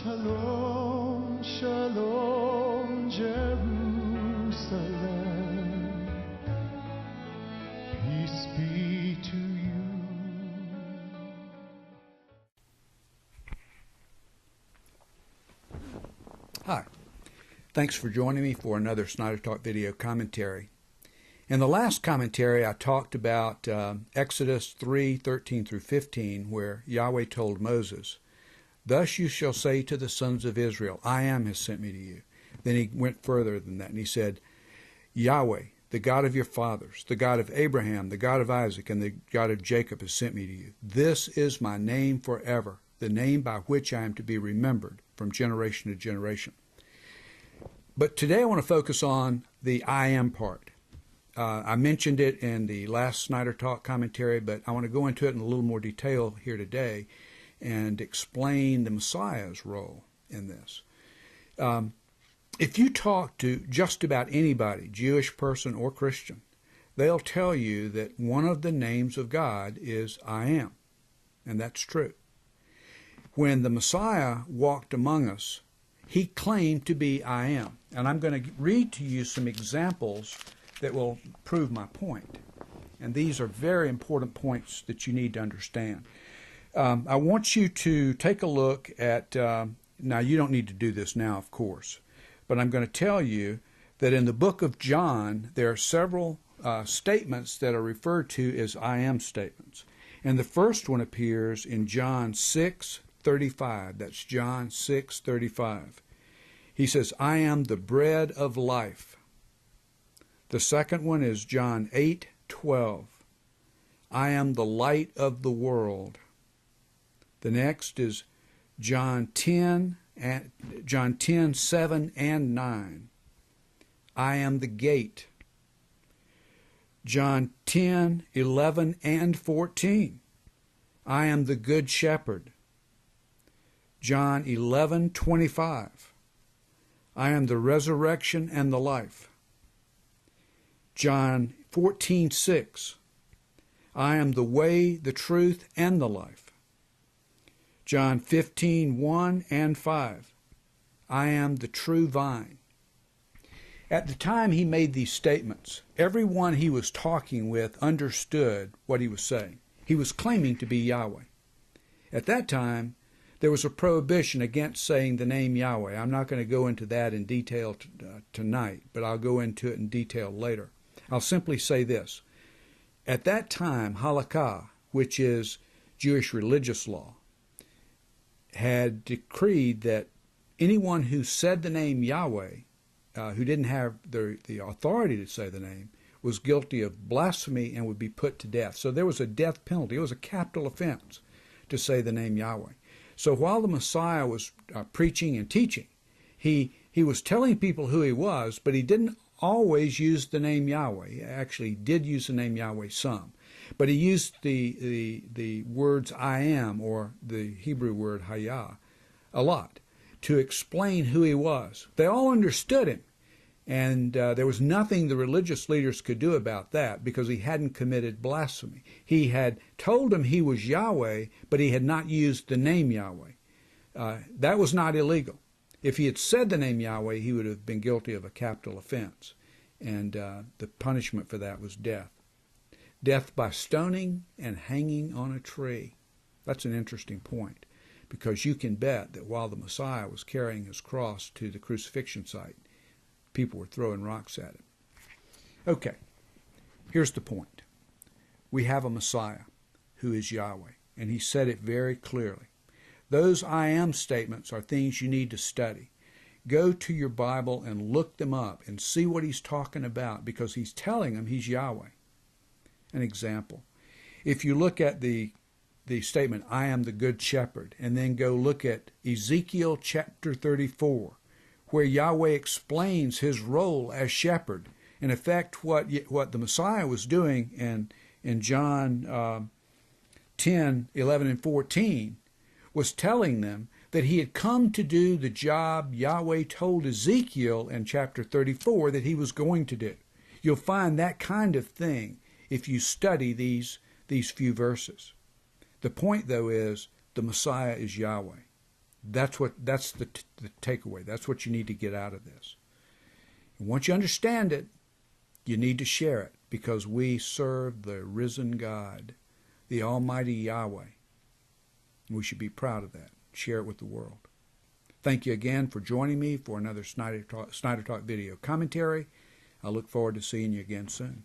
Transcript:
Shalom, shalom, Jerusalem. Peace be to you. Hi. Thanks for joining me for another Snyder Talk video commentary. In the last commentary, I talked about Exodus 3:13 through 15, where Yahweh told Moses, "Thus you shall say to the sons of Israel, I am has sent me to you." Then he went further than that, and he said, "Yahweh, the God of your fathers, the God of Abraham, the God of Isaac, and the God of Jacob has sent me to you. This is my name forever, the name by which I am to be remembered from generation to generation." But today I want to focus on the I am part. I mentioned it in the last Snyder Talk commentary, but I want to go into it in a little more detail here today and explain the Messiah's role in this. If you talk to just about anybody, Jewish person or Christian, they'll tell you that one of the names of God is I am, and that's true. When the Messiah walked among us, he claimed to be I am, and I'm going to read to you some examples that will prove my point. And these are very important points that you need to understand. I want you to take a look at, now you don't need to do this now, of course, but I'm going to tell you that in the book of John, there are several statements that are referred to as I am statements. And the first one appears in John 6:35. That's John 6:35. He says, "I am the bread of life." The second one is John 8:12. "I am the light of the world." The next is John 10:7 and 9. "I am the gate." John 10:11 and 14. "I am the good shepherd." John 11:25. "I am the resurrection and the life." John 14:6. "I am the way, the truth, and the life." John 15:1 and 5. "I am the true vine." At the time he made these statements, everyone he was talking with understood what he was saying. He was claiming to be Yahweh. At that time, there was a prohibition against saying the name Yahweh. I'm not going to go into that in detail tonight, but I'll go into it in detail later. I'll simply say this. At that time, halakha, which is Jewish religious law, had decreed that anyone who said the name Yahweh, who didn't have the authority to say the name, was guilty of blasphemy and would be put to death. So there was a death penalty. It was a capital offense to say the name Yahweh. So while the Messiah was preaching and teaching, he was telling people who he was, but he didn't always use the name Yahweh. He actually did use the name Yahweh some. But he used the words I am, or the Hebrew word hayah, a lot to explain who he was. They all understood him, and there was nothing the religious leaders could do about that because he hadn't committed blasphemy. He had told them he was Yahweh, but he had not used the name Yahweh. That was not illegal. If he had said the name Yahweh, he would have been guilty of a capital offense, and the punishment for that was death. Death by stoning and hanging on a tree. That's an interesting point, because you can bet that while the Messiah was carrying his cross to the crucifixion site, people were throwing rocks at him. Okay, here's the point. We have a Messiah who is Yahweh, and he said it very clearly. Those I am statements are things you need to study. Go to your Bible and look them up and see what he's talking about, because he's telling them he's Yahweh. An example. If you look at the statement, I am the good shepherd, and then go look at Ezekiel chapter 34, where Yahweh explains his role as shepherd. In effect, what the Messiah was doing in John 10:11 and 14 was telling them that he had come to do the job Yahweh told Ezekiel in chapter 34 that he was going to do. You'll find that kind of thing if you study these few verses. The point, though, is the Messiah is Yahweh. That's the takeaway. That's what you need to get out of this. And once you understand it, you need to share it, because we serve the risen God, the Almighty Yahweh. We should be proud of that. Share it with the world. Thank you again for joining me for another Snyder Talk video commentary. I look forward to seeing you again soon.